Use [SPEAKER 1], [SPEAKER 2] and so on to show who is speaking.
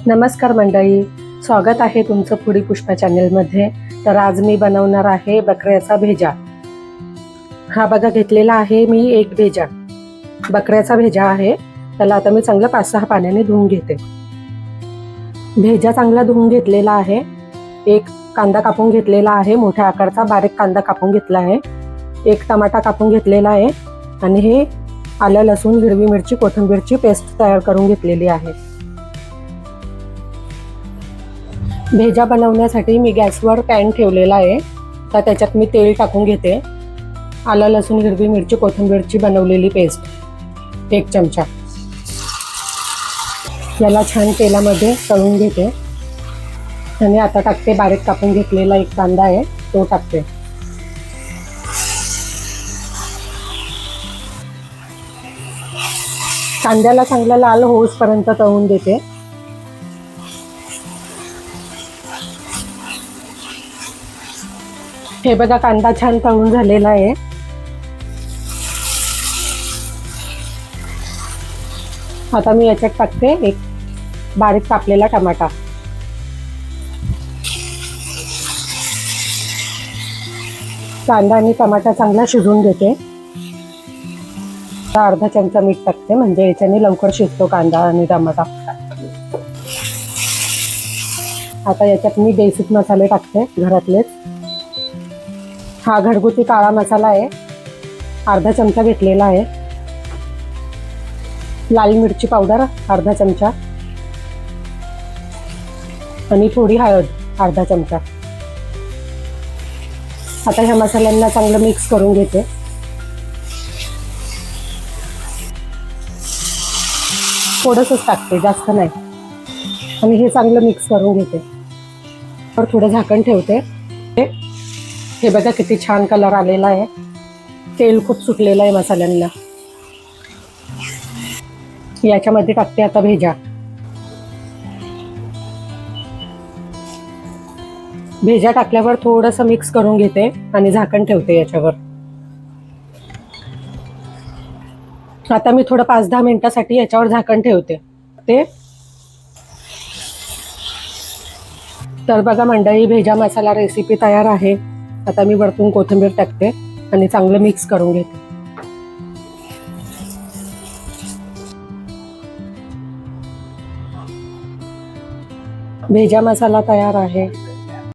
[SPEAKER 1] नमस्कार मंडळी, स्वागत आहे तुमचं फूडी पुष्पा चॅनलमध्ये। तर आज मी बनवणार आहे बकऱ्याचा भेजा। हा बघा घेतलेला आहे मी एक भेजा, बकऱ्याचा भेजा आहे। त्याला आता मी चांगलं 5-6 पाण्याने धुवून घेते। भेजा चांगला धुवून घेतलेला आहे। एक कांदा कापून घेतलेला आहे, मोठ्या आकाराचा बारीक कांदा कापून घेतला आहे। एक टमाटा कापून घेतलेला आहे आणि हे आलं लसूण हिरवी मिरची कोथिंबीरची पेस्ट तयार करून घेतलेली आहे। भेजा बनवण्यासाठी मी गॅसवर पॅन ठेवलेला आहे। तर त्याच्यात मी तेल टाकून घेते। आलं लसूण हिरवी मिरची कोथिंबीरची बनवलेली पेस्ट 1 चमचा, याला छान तेलामध्ये तळून घेते। आणि आता टाकते बारीक कापून घेतलेला एक कांदा आहे, तो टाकते। कांद्याला चांगला लाल होईपर्यंत तळून देते। हे बघा कांदा छान तळून झालेला आहे। आता मी याच्यात टाकते एक बारीक कापलेला टमाटा। कांदा आणि टमाटा चांगला शिजवून घेते। अर्धा चमचा मीठ टाकते, म्हणजे याच्याने लवकर शिजतो कांदा आणि टमाटा। आता याच्यात मी बेसिक मसाले टाकते घरातलेच। हा घरगुती काळा मसाला आहे, अर्धा चमचा घेतलेला आहे। लाल मिरची पावडर अर्धा चमचा आणि थोडी हळद अर्धा चमचा। आता ह्या मसाल्यांना चांगलं मिक्स करून घेते। थोडंसंच टाकते, जास्त नाही। आणि हे चांगलं मिक्स करून घेते। तर थोडं झाकण ठेवते। हे बघा किती छान कलर आलेला आहे, तेल खूप सुटलेलं आहे मसाल्यांना। याच्यामध्ये टाकते आता भेजा। भेजा टाकल्यावर थोडंसं मिक्स करून घेते आणि झाकण ठेवते याच्यावर। आता मी थोडं 5-10 मिनिटासाठी याच्यावर झाकण ठेवते। तर बघा मंडळी, भेजा मसाला रेसिपी तयार आहे। आता मी वरतून कोथिंबीर टाकते आणि चांगलं मिक्स करून घेते। भेजा मसाला तयार आहे।